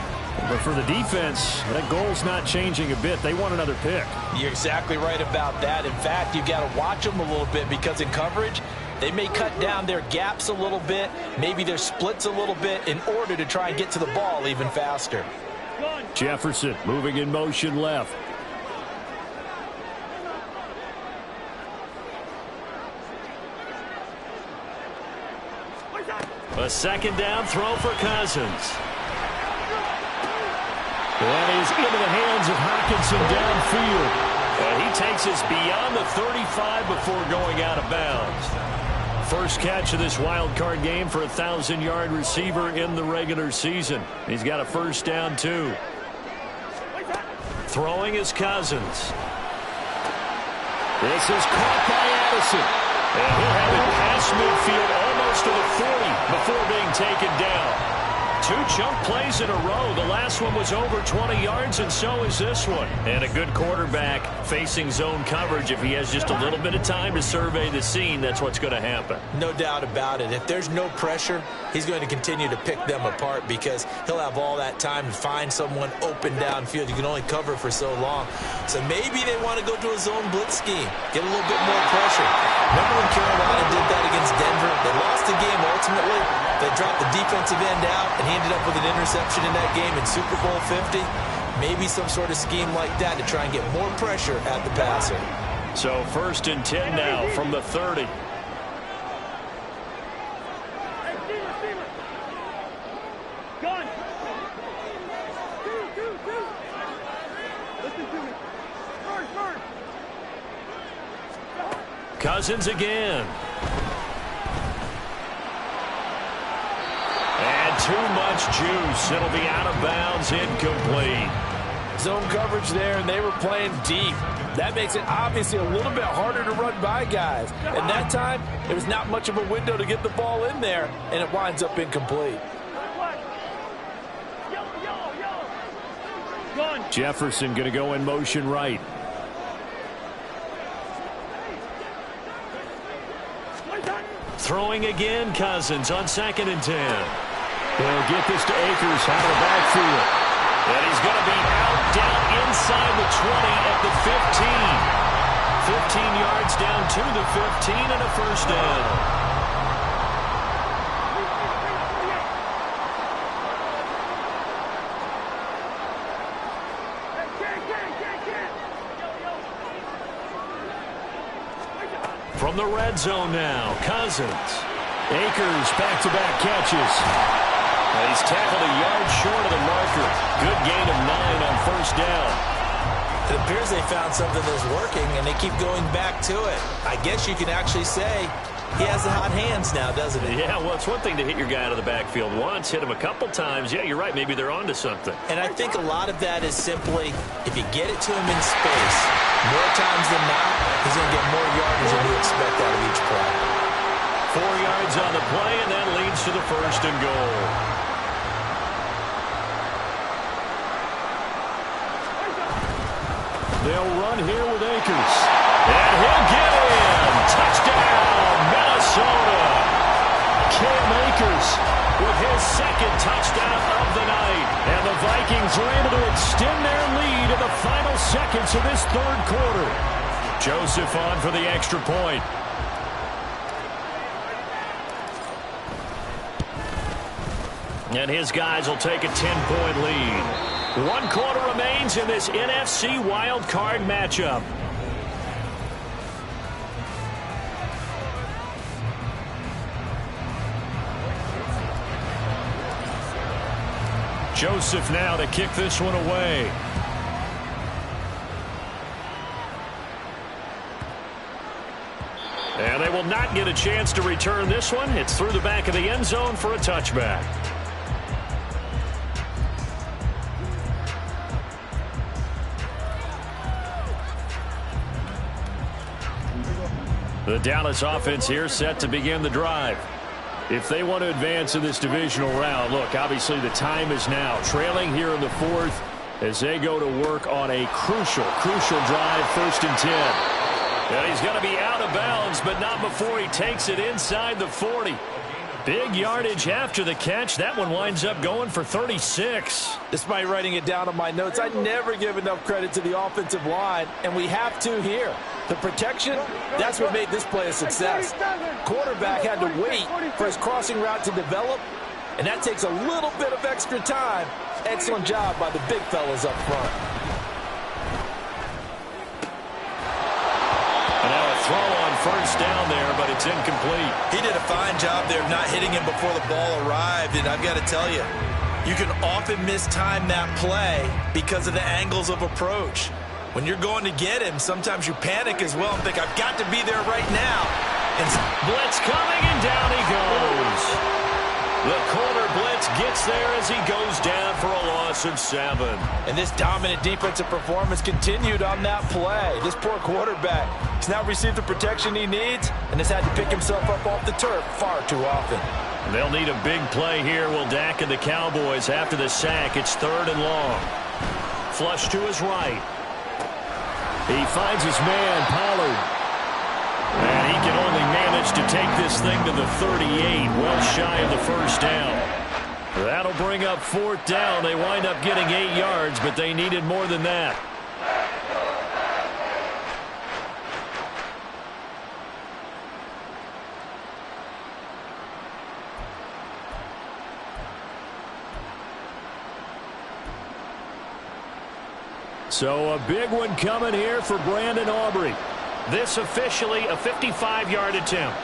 But for the defense, that goal's not changing a bit. They want another pick. You're exactly right about that. In fact, you've got to watch them a little bit because in coverage, they may cut down their gaps a little bit, maybe their splits a little bit in order to try and get to the ball even faster. Jefferson moving in motion left. A 2nd down throw for Cousins. That is into the hands of Hockenson downfield. And he takes us beyond the 35 before going out of bounds. First catch of this wild card game for a 1,000-yard receiver in the regular season. He's got a 1st down, too. Throwing is Cousins. This is caught by Addison. And he'll have it past midfield almost to the 40 before being taken down. 2 chunk plays in a row. The last one was over 20 yards, and so is this one. And a good quarterback facing zone coverage. If he has just a little bit of time to survey the scene, that's what's going to happen. No doubt about it. If there's no pressure, he's going to continue to pick them apart because he'll have all that time to find someone open downfield. You can only cover for so long. So maybe they want to go to a zone blitz scheme, get a little bit more pressure. Remember when Carolina did that against Denver? They lost the game ultimately. They dropped the defensive end out, and he ended up with an interception in that game in Super Bowl 50. Maybe some sort of scheme like that to try and get more pressure at the passer. So 1st and 10 now from the 30. Cousins again. And too much juice. It'll be out of bounds, incomplete. Zone coverage there, and they were playing deep. That makes it obviously a little bit harder to run by guys. And that time, there was not much of a window to get the ball in there, and it winds up incomplete. Jefferson going to go in motion right. Throwing again, Cousins on 2nd and 10. They'll get this to Akers out of the backfield. And he's going to be out down inside the 20 at the 15. 15 yards down to the 15 and a 1st down. From the red zone now, Cousins. Akers back-to-back catches. And he's tackled a yard short of the marker. Good gain of 9 on 1st down. It appears they found something that's working, and they keep going back to it. I guess you can actually say he has the hot hands now, doesn't he? Yeah, well, it's one thing to hit your guy out of the backfield once, hit him a couple times. Yeah, you're right. Maybe they're onto something. And I think a lot of that is simply if you get it to him in space, more times than not, he's going to get more yardage than you expect out of each play. 4 yards on the play, and that leads to the 1st and goal. They'll run here with Akers. And he'll get in. Touchdown, Minnesota. Cam Akers with his 2nd touchdown of the night. And the Vikings are able to extend their lead in the final seconds of this 3rd quarter. Joseph on for the extra point. And his guys will take a 10-point lead. 1 quarter remains in this NFC Wildcard matchup. Joseph now to kick this one away. And they will not get a chance to return this one. It's through the back of the end zone for a touchback. The Dallas offense here set to begin the drive. If they want to advance in this divisional round, look, obviously the time is now. Trailing here in the 4th as they go to work on a crucial drive, 1st and 10. And he's going to be out of bounds, but not before he takes it inside the 40. Big yardage after the catch. That one winds up going for 36. Despite writing it down on my notes, I never give enough credit to the offensive line, and we have to here. The protection, that's what made this play a success. Quarterback had to wait for his crossing route to develop, and that takes a little bit of extra time. Excellent job by the big fellas up front. And now a throw on 1st down there, but it's incomplete. He did a fine job there of not hitting him before the ball arrived, and I've got to tell you, you can often mistime that play because of the angles of approach. When you're going to get him, sometimes you panic as well and think, I've got to be there right now. And blitz coming, and down he goes. The corner blitz gets there as he goes down for a loss of 7. And this dominant defensive performance continued on that play. This poor quarterback He's not received the protection he needs and has had to pick himself up off the turf far too often. They'll need a big play here. Will Dak and the Cowboys after the sack. It's 3rd and long. Flush to his right. He finds his man, Pollard. And he can only manage to take this thing to the 38, well shy of the first down. That'll bring up 4th down. They wind up getting 8 yards, but they needed more than that. So a big one coming here for Brandon Aubrey. This officially a 55-yard attempt.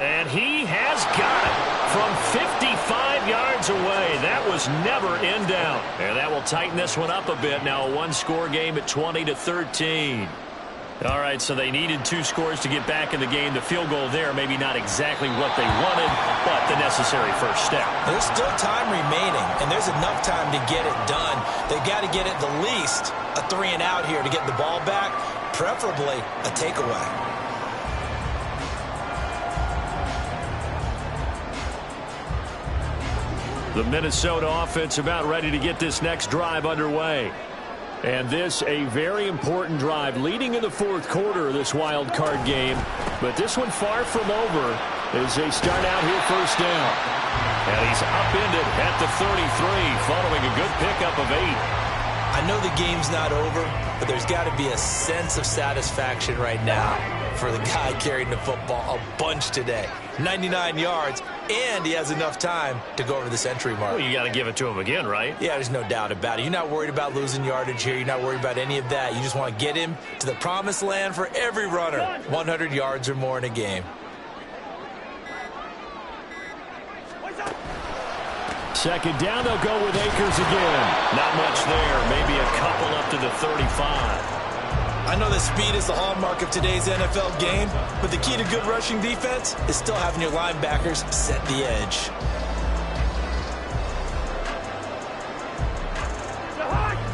And he has got it from 55 yards away. That was never in down. And that will tighten this one up a bit. Now a one-score game at 20-13. All right, so they needed 2 scores to get back in the game. The field goal there, maybe not exactly what they wanted, but the necessary first step. There's still time remaining, and there's enough time to get it done. They've got to get at the least a 3-and-out here to get the ball back, preferably a takeaway. The Minnesota offense about ready to get this next drive underway. And this a very important drive leading in the 4th quarter of this wild card game. But this one far from over as they start out here first down. And he's upended at the 33 following a good pickup of 8. I know the game's not over, but there's got to be a sense of satisfaction right now for the guy carrying the football a bunch today. 99 yards, and he has enough time to go over the century mark. Well, you got to give it to him again, right? Yeah, there's no doubt about it. You're not worried about losing yardage here. You're not worried about any of that. You just want to get him to the promised land for every runner. 100 yards or more in a game. Second down, they'll go with Akers again. Not much there. Maybe a couple up to the 35. I know that speed is the hallmark of today's NFL game, but the key to good rushing defense is still having your linebackers set the edge.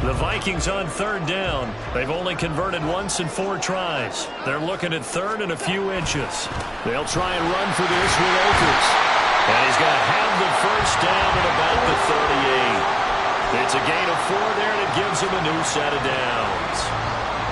The Vikings on 3rd down. They've only converted once in 4 tries. They're looking at 3rd and a few inches. They'll try and run for this with Akers. And he's going to have the first down at about the 38. It's a gain of 4 there, and it gives him a new set of downs.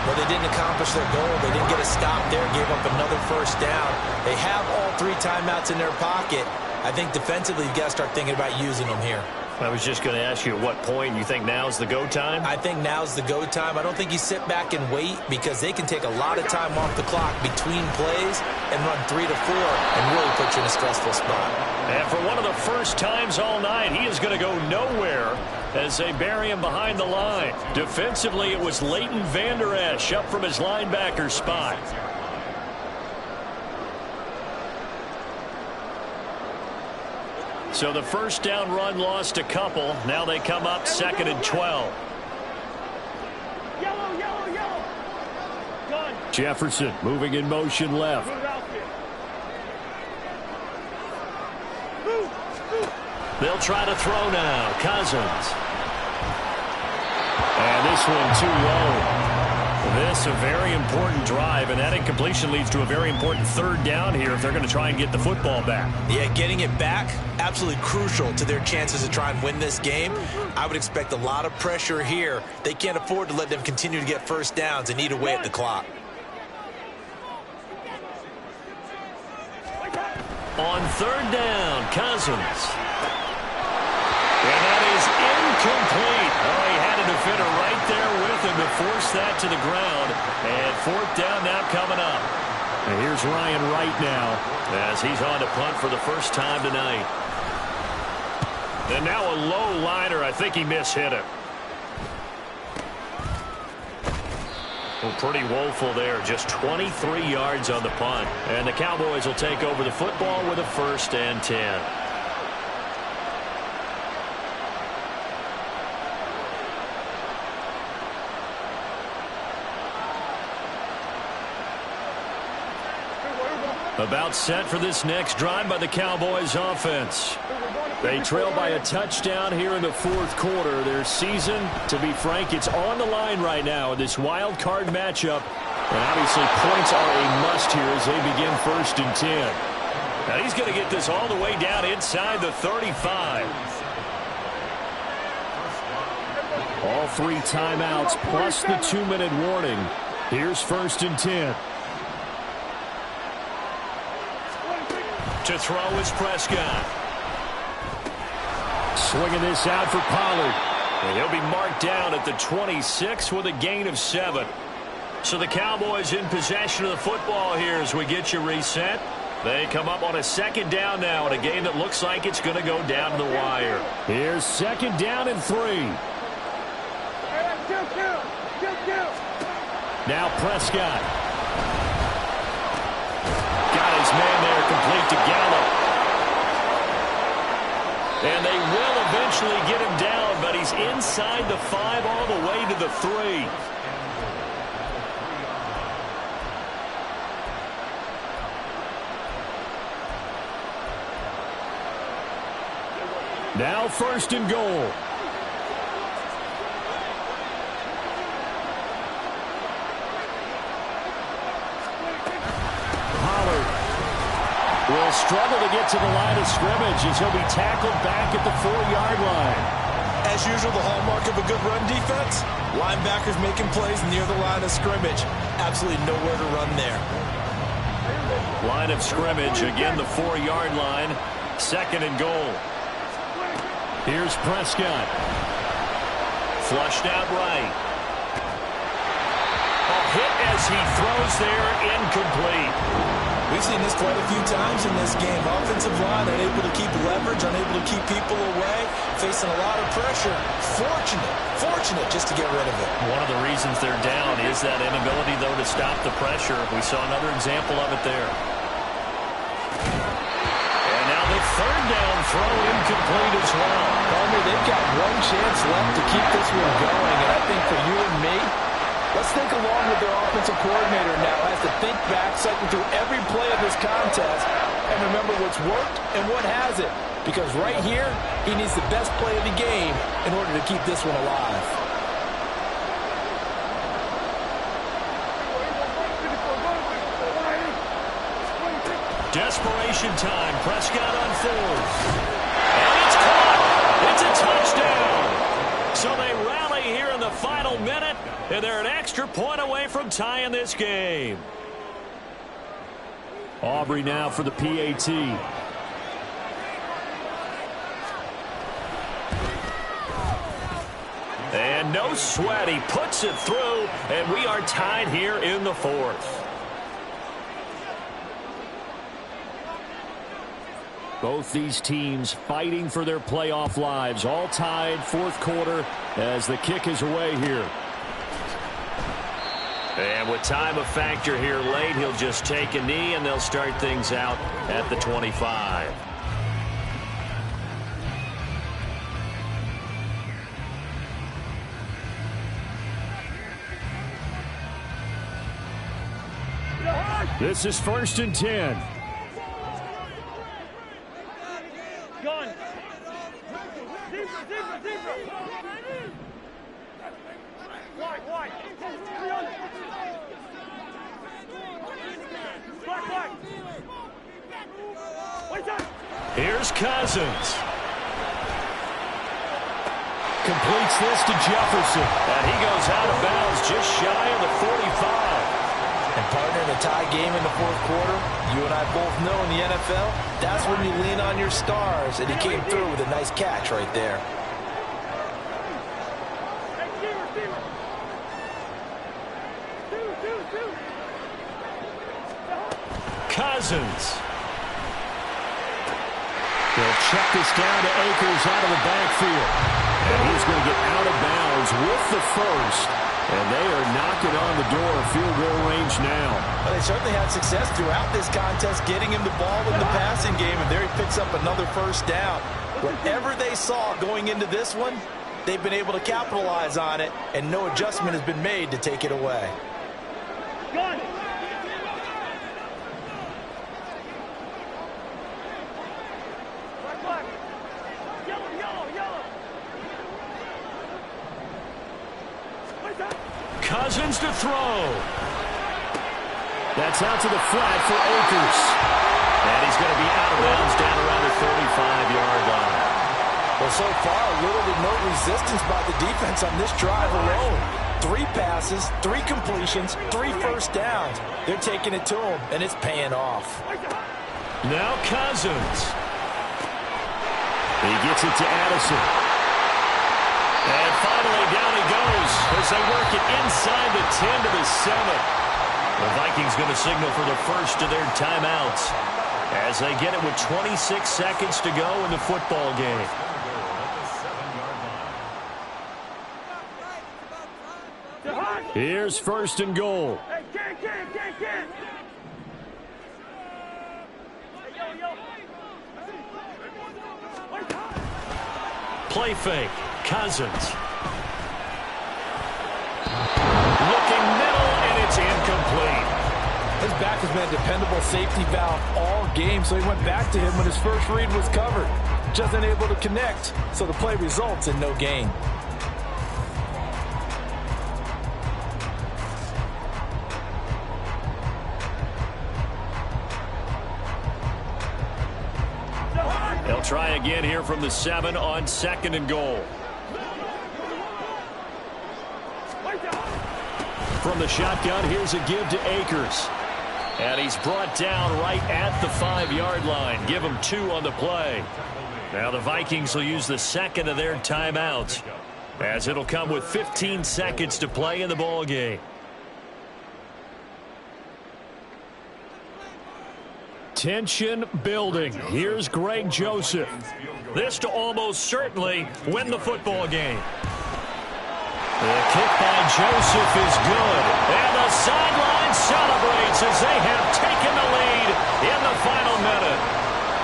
Well, they didn't accomplish their goal. They didn't get a stop there, gave up another first down. They have all 3 timeouts in their pocket. I think defensively you've got to start thinking about using them here. I was just going to ask you at what point you think now's the go time? I think now's the go time. I don't think you sit back and wait because they can take a lot of time off the clock between plays and run 3 to 4 and really put you in a stressful spot. And for one of the first times all night, he is going to go nowhere as they bury him behind the line. Defensively, it was Leighton Vander Esch up from his linebacker spot. So the first down run lost a couple. Now they come up 2nd and 12. Jefferson moving in motion left. They'll try to throw now. Cousins. And this one too low. This a very important drive, and that incompletion leads to a very important 3rd down here if they're going to try and get the football back. Yeah, getting it back, absolutely crucial to their chances to try and win this game. I would expect a lot of pressure here. They can't afford to let them continue to get first downs and eat away at the clock. On 3rd down, Cousins. And that is incomplete. Oh, he had a defender right there with him to force that to the ground. And 4th down now coming up. And here's Ryan Wright now as he's on to punt for the first time tonight. And now a low liner. I think he mishit it. Well, pretty woeful there. Just 23 yards on the punt. And the Cowboys will take over the football with a 1st and 10. About set for this next drive by the Cowboys offense. They trail by a touchdown here in the fourth quarter. Their season, to be frank, it's on the line right now in this wild card matchup. And obviously points are a must here as they begin 1st and 10. Now he's going to get this all the way down inside the 35. All 3 timeouts plus the 2-minute warning. Here's 1st and 10. To throw is Prescott. Swinging this out for Pollard. And he'll be marked down at the 26 with a gain of 7. So the Cowboys in possession of the football here as we get you reset. They come up on a 2nd down now in a game that looks like it's going to go down to the wire. Here's 2nd down and 3. Now Prescott. Got his man there, complete to Gallup. And they will eventually get him down, but he's inside the 5 all the way to the 3. Now 1st and goal. Will struggle to get to the line of scrimmage as he'll be tackled back at the 4-yard line. As usual, the hallmark of a good run defense, linebackers making plays near the line of scrimmage. Absolutely nowhere to run there. Line of scrimmage, again the 4-yard line. 2nd and goal. Here's Prescott. Flushed out right. A hit as he throws there, incomplete. We've seen this quite a few times in this game. Offensive line unable to keep leverage, unable to keep people away, facing a lot of pressure. Fortunate just to get rid of it. One of the reasons they're down is that inability, though, to stop the pressure. We saw another example of it there. And now the 3rd down throw incomplete as well. Palmer, they've got one chance left to keep this one going, and I think for you and me, let's think along with their offensive coordinator now has to think back, cycle through every play of this contest, and remember what's worked and what hasn't. Because right here, he needs the best play of the game in order to keep this one alive. Desperation time. Prescott on 4th. And it's caught. It's a touchdown. So they rally here in the final minute, and they're an extra point away from tying this game. Aubrey now for the PAT. And no sweat. He puts it through, and we are tied here in the 4th. Both these teams fighting for their playoff lives. All tied, 4th quarter as the kick is away here. And with time a factor here late, he'll just take a knee and they'll start things out at the 25. This is 1st and 10. Gone. Wide. Here's Cousins. Completes this to Jefferson. And he goes out of bounds just shy of the 45. And partner, in a tie game in the 4th quarter, you and I both know in the NFL, that's when you lean on your stars. And he came through with a nice catch right there. Cousins. They'll check this down to Akers out of the backfield. And he's going to get out of bounds with the 1st. And they are knocking on the door of field goal range now. Well, they certainly had success throughout this contest getting him the ball in the passing game, and there he picks up another 1st down. Whatever they saw going into this one, they've been able to capitalize on it, and no adjustment has been made to take it away. Cousins to throw. That's out to the flat for Akers. And he's going to be out of bounds down around the 35-yard line. Well, so far, little to no resistance by the defense on this drive alone. 3 passes, 3 completions, 3 first downs. They're taking it to him, and it's paying off. Now Cousins. He gets it to Addison. And finally, down he goes as they work it inside the 10 to the 7. The Vikings going to signal for the first of their timeouts as they get it with 26 seconds to go in the football game. Here's first and goal. Play fake. Cousins. Looking middle, and it's incomplete. His back has been a dependable safety valve all game, so he went back to him when his first read was covered. Just unable to connect, so the play results in no gain. They'll try again here from the 7 on second and goal. From the shotgun, here's a give to Akers. And he's brought down right at the 5-yard line. Give him 2 on the play. Now the Vikings will use the second of their timeouts, as it'll come with 15 seconds to play in the ball game. Tension building. Here's Greg Joseph. This to almost certainly win the football game. The kick by Joseph is good. And the sideline celebrates as they have taken the lead in the final minute.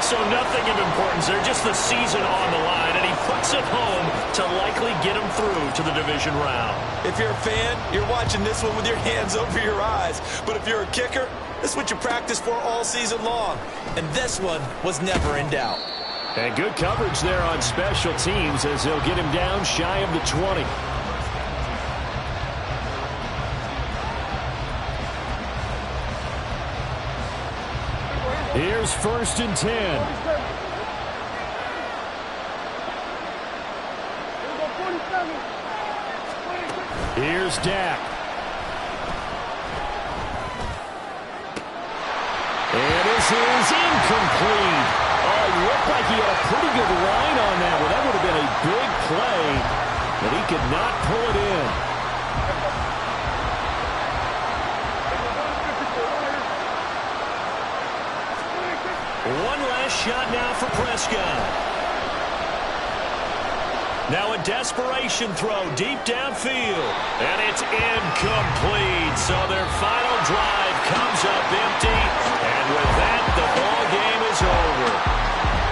So nothing of importance there, just the season on the line. And he puts it home to likely get him through to the division round. If you're a fan, you're watching this one with your hands over your eyes. But if you're a kicker, this is what you practice for all season long. And this one was never in doubt. And good coverage there on special teams as they'll get him down shy of the 20. Here's first and 10. Here's Dak. And this is incomplete. Oh, it looked like he had a pretty good line on that one. That would have been a big play, but he could not pull it in. One last shot now for Prescott. Now a desperation throw deep downfield. And it's incomplete. So their final drive comes up empty. And with that, the ball game is over.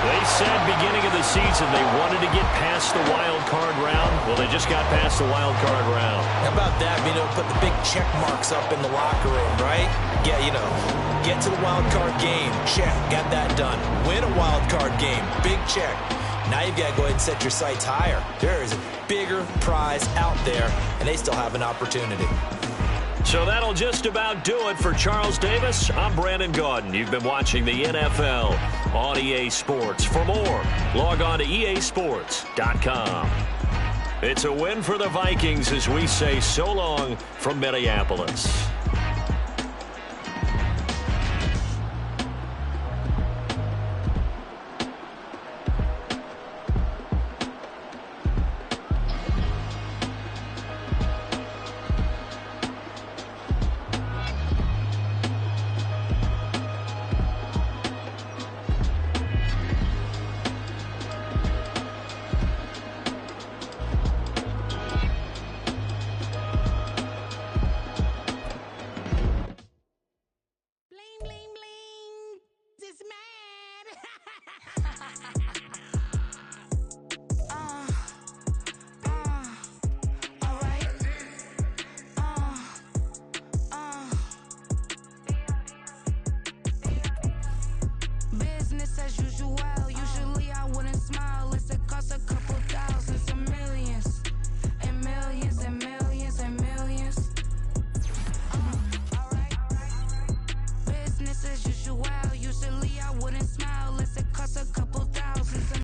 They said beginning of the season they wanted to get past the wild card round. Well, they just got past the wild card round. How about that? Put the big check marks up in the locker room, right? Get to the wild card game. Check. Got that done. Win a wild card game. Big check. Now you've got to go ahead and set your sights higher. There is a bigger prize out there, and they still have an opportunity. So that'll just about do it for Charles Davis. I'm Brandon Gaudin. You've been watching the NFL on EA Sports. For more, log on to easports.com. It's a win for the Vikings as we say so long from Minneapolis.